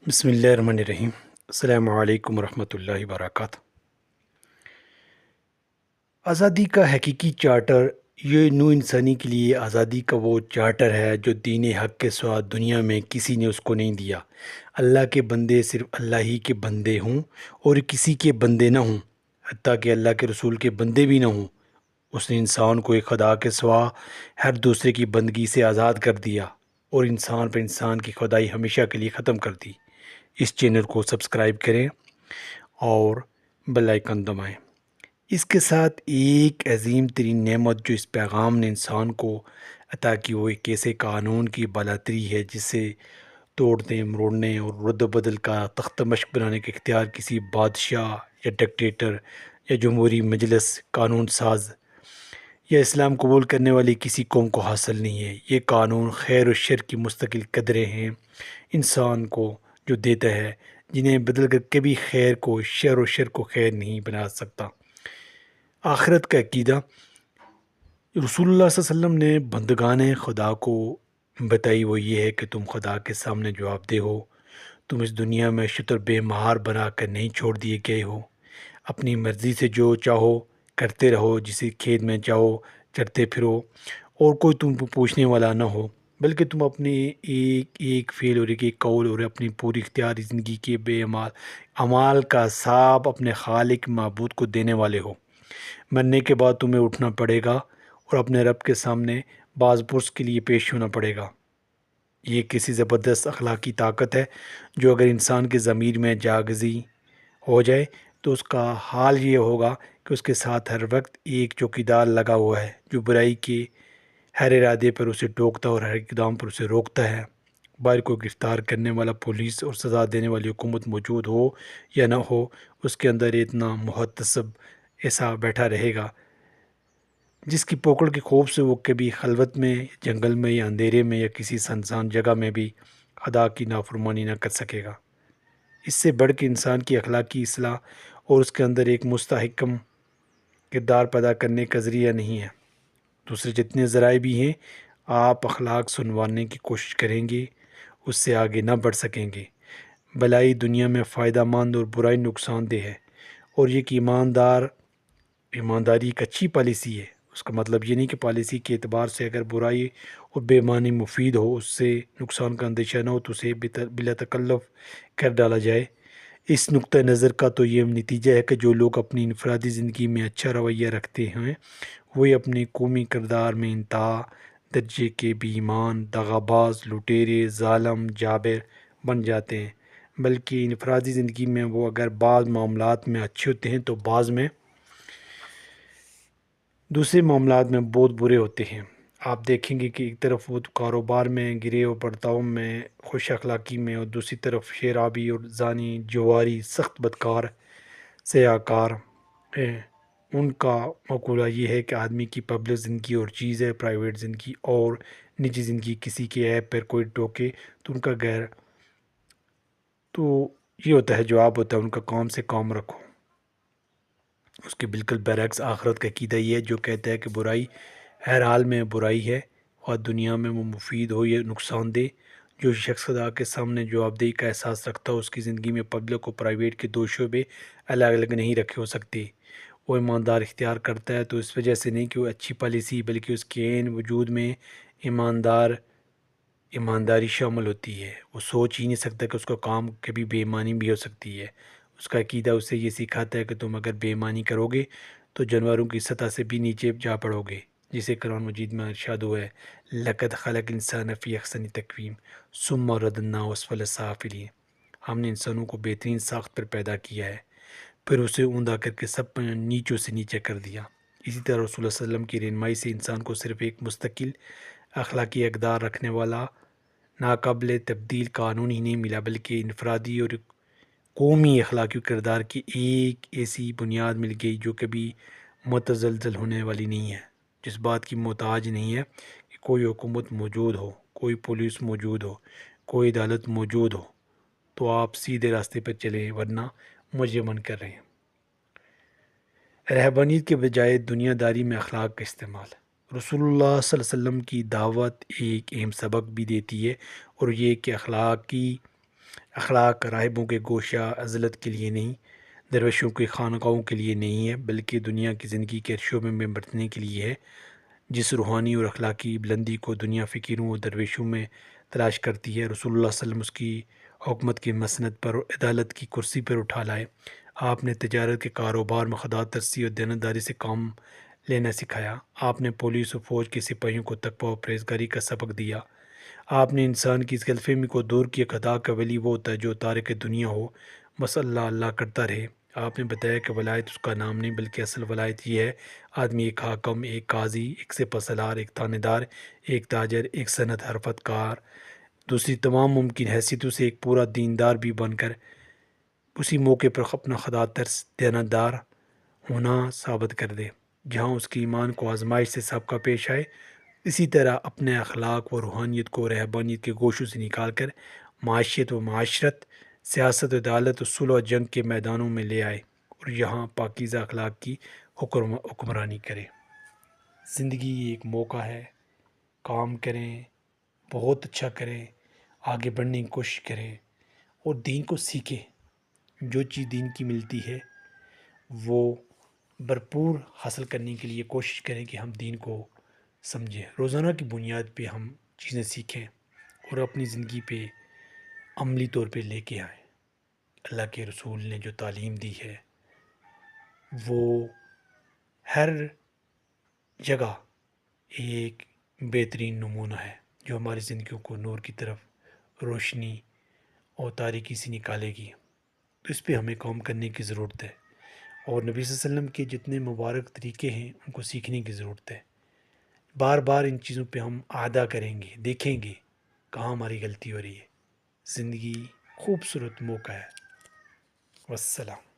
بسم اللہ الرحمن الرحیم۔ السلام علیکم ورحمۃ اللہ وبرکاتہ۔ آزادی کا حقیقی چارٹر یہ نو انسانی کے لیے آزادی کا وہ چارٹر ہے جو دین حق کے سوا دنیا میں کسی نے اس کو نہیں دیا۔ اللہ کے بندے صرف اللہ ہی کے بندے ہوں اور کسی کے بندے نہ ہوں، حتیٰ کہ اللہ کے رسول کے بندے بھی نہ ہوں۔ اس نے انسان کو ایک خدا کے سوا ہر دوسرے کی بندگی سے آزاد کر دیا اور انسان پر انسان کی خدائی ہمیشہ کے لیے ختم کر دی۔ اس چینل کو سبسکرائب کریں اور بیل آئیکن دبائیں۔ اس کے ساتھ ایک عظیم ترین نعمت جو اس پیغام نے انسان کو عطا کی، وہ ایک ایسے قانون کی بالاتری ہے جسے توڑنے مروڑنے اور رد و بدل کا تخت مشق بنانے کا اختیار کسی بادشاہ یا ڈکٹیٹر یا جمہوری مجلس قانون ساز یا اسلام قبول کرنے والی کسی قوم کو حاصل نہیں ہے۔ یہ قانون خیر و شر کی مستقل قدریں ہیں انسان کو جو دیتا ہے، جنہیں بدل کر کبھی خیر کو شر و شر کو خیر نہیں بنا سکتا۔ آخرت کا عقیدہ رسول اللہ صلی اللہ علیہ وسلم نے بندگان خدا کو بتائی، وہ یہ ہے کہ تم خدا کے سامنے جواب دہ ہو۔ تم اس دنیا میں شتر بے مہار بنا کر نہیں چھوڑ دیے گئے ہو۔ اپنی مرضی سے جو چاہو کرتے رہو، جسے کھیت میں چاہو چرتے پھرو، اور کوئی تم کو پوچھنے والا نہ ہو، بلکہ تم اپنے ایک ایک فعل اور ایک ایک قول اور اپنی پوری اختیاری زندگی کے بے اعمال کا حساب اپنے خالق معبود کو دینے والے ہو۔ مرنے کے بعد تمہیں اٹھنا پڑے گا اور اپنے رب کے سامنے باز پرس کے لیے پیش ہونا پڑے گا۔ یہ کسی زبردست اخلاقی طاقت ہے جو اگر انسان کے ضمیر میں جاگزی ہو جائے تو اس کا حال یہ ہوگا کہ اس کے ساتھ ہر وقت ایک چوکیدار لگا ہوا ہے جو برائی کے ہر ارادے پر اسے ٹوکتا اور ہر اقدام پر اسے روکتا ہے۔ بار کو گرفتار کرنے والا پولیس اور سزا دینے والی حکومت موجود ہو یا نہ ہو، اس کے اندر اتنا محتسب ایسا بیٹھا رہے گا جس کی پوکڑ کے خوف سے وہ کبھی خلوت میں، جنگل میں یا اندھیرے میں یا کسی سنسان جگہ میں بھی خدا کی نافرمانی نہ کر سکے گا۔ اس سے بڑھ کے انسان کی اخلاقی اصلاح اور اس کے اندر ایک مستحکم کردار پیدا کرنے کا ذریعہ نہیں ہے۔ دوسرے جتنے ذرائع بھی ہیں، آپ اخلاق سنوارنے کی کوشش کریں گے اس سے آگے نہ بڑھ سکیں گے۔ بلائی دنیا میں فائدہ مند اور برائی نقصان دہ ہے، اور یہ کہ ایمانداری ایک اچھی پالیسی ہے۔ اس کا مطلب یہ نہیں کہ پالیسی کے اعتبار سے اگر برائی اور بے معنی مفید ہو، اس سے نقصان کا اندیشہ نہ ہو تو اسے بلا تکلف کر ڈالا جائے۔ اس نقطہ نظر کا تو یہ نتیجہ ہے کہ جو لوگ اپنی انفرادی زندگی میں اچھا رویہ رکھتے ہیں وہی اپنے قومی کردار میں انتہا درجے کے بے ایمان، دغاباز، لٹیرے، ظالم، جابر بن جاتے ہیں۔ بلکہ انفرادی زندگی میں وہ اگر بعض معاملات میں اچھے ہوتے ہیں تو بعض میں دوسرے معاملات میں بہت برے ہوتے ہیں۔ آپ دیکھیں گے کہ ایک طرف وہ کاروبار میں گرے و برتاؤ میں، خوش اخلاقی میں، اور دوسری طرف شرابی اور زانی، جواری، سخت بدکار، سیاہکار ہیں۔ ان کا مقولہ یہ ہے کہ آدمی کی پبلک زندگی اور چیز ہے، پرائیویٹ زندگی اور نجی زندگی۔ کسی کے ایپ پر کوئی ٹوکے تو ان کا تو یہ ہوتا ہے جواب ہوتا ہے ان کا کام سے کام رکھو۔ اس کے بالکل برعکس آخرت کا عقیدہ یہ ہے جو کہتا ہے کہ برائی ہر حال میں برائی ہے، اور دنیا میں وہ مفید ہو یا نقصان دہ۔ جو شخص خدا کے سامنے جواب دہی کا احساس رکھتا ہے، اس کی زندگی میں پبلک اور پرائیویٹ کے دو شعبے الگ الگ نہیں رکھے ہو سکتے۔ وہ ایماندار اختیار کرتا ہے تو اس وجہ سے نہیں کہ وہ اچھی پالیسی، بلکہ اس کے عین وجود میں ایمانداری شامل ہوتی ہے۔ وہ سوچ ہی نہیں سکتا کہ اس کا کام کبھی بے ایمانی بھی ہو سکتی ہے۔ اس کا عقیدہ اسے یہ سکھاتا ہے کہ تم اگر بے ایمانی کرو گے تو جانوروں کی سطح سے بھی نیچے جا پڑو گے، جسے قرآن مجید میں ارشاد ہوا ہے لَقَدْ خَلَقَ الْإِنسَانَ فِي أَحْسَنِ تَقْوِيمٍ ثُمَّ رَدَدْنَاهُ أَسْفَلَ سَافِلِينَ۔ ہم نے انسانوں کو بہترین ساخت پر پیدا کیا ہے، پھر اسے اوندا کر کے سب نیچوں سے نیچے کر دیا۔ اسی طرح رسول اللہ صلی اللہ علیہ وسلم کی رہنمائی سے انسان کو صرف ایک مستقل اخلاقی اقدار رکھنے والا ناقابل تبدیل قانون ہی نہیں ملا، بلکہ انفرادی اور قومی اخلاقی کردار کی ایک ایسی بنیاد مل گئی جو کبھی متزلزل ہونے والی نہیں ہے، جس بات کی محتاج نہیں ہے کہ کوئی حکومت موجود ہو، کوئی پولیس موجود ہو، کوئی عدالت موجود ہو، تو آپ سیدھے راستے پر چلیں، ورنہ مجھے من کر رہے ہیں۔ رہبانیت کے بجائے دنیا داری میں اخلاق کا استعمال۔ رسول اللہ صلی اللہ علیہ وسلم کی دعوت ایک اہم سبق بھی دیتی ہے، اور یہ کہ اخلاقی اخلاق راہبوں کے گوشہ عزلت کے لیے نہیں، درویشوں کے خانقاہوں کے لیے نہیں ہے، بلکہ دنیا کی زندگی کے شعبے میں برتنے کے لیے ہے۔ جس روحانی اور اخلاقی بلندی کو دنیا فقیروں اور درویشوں میں تلاش کرتی ہے، رسول اللہ صلی اللہ علیہ وسلم اس کی حکمت کی مسند پر اور عدالت کی کرسی پر اٹھا لائے۔ آپ نے تجارت کے کاروبار میں خدا ترسی اور دیانتداری سے کام لینا سکھایا۔ آپ نے پولیس و فوج کے سپاہیوں کو تقوی و پرہیزگاری کا سبق دیا۔ آپ نے انسان کی اس غلط فہمی کو دور کیا، خدا کا ولی وہ ہوتا ہے جو تارک دنیا ہو، بس اللہ اللہ کرتا رہے۔ آپ نے بتایا کہ ولایت اس کا نام نہیں بلکہ اصل ولایت یہ ہے، آدمی ایک حاکم، ایک قاضی، ایک سپہ سالار، ایک تھانے دار، ایک تاجر، ایک صنعت حرفت کار، دوسری تمام ممکن حیثیتوں سے ایک پورا دیندار بھی بن کر اسی موقع پر اپنا خدا ترس دیانتدار ہونا ثابت کر دے۔ جہاں اس کے ایمان کو آزمائش سے سابقہ پیش آئے، اسی طرح اپنے اخلاق و روحانیت کو رہبانیت کے گوشوں سے نکال کر معاشیت و معاشرت، سیاست و عدالت و صلح و جنگ کے میدانوں میں لے آئے اور یہاں پاکیزہ اخلاق کی حکمرانی کرے۔ زندگی ایک موقع ہے، کام کریں، بہت اچھا کریں، آگے بڑھنے کی کوشش کریں اور دین کو سیکھیں۔ جو چیز دین کی ملتی ہے وہ بھرپور حاصل کرنے کے لیے کوشش کریں کہ ہم دین کو سمجھیں، روزانہ کی بنیاد پہ ہم چیزیں سیکھیں اور اپنی زندگی پہ عملی طور پہ لے کے آئیں۔ اللہ کے رسول نے جو تعلیم دی ہے وہ ہر جگہ ایک بہترین نمونہ ہے جو ہماری زندگیوں کو نور کی طرف روشنی اور تاریکی سے نکالے گی۔ تو اس پہ ہمیں کام کرنے کی ضرورت ہے اور نبی صلی اللہ علیہ وسلم کے جتنے مبارک طریقے ہیں ان کو سیکھنے کی ضرورت ہے۔ بار بار ان چیزوں پہ ہم اعادہ کریں گے، دیکھیں گے کہاں ہماری غلطی ہو رہی ہے۔ زندگی خوبصورت موقع ہے۔ والسلام۔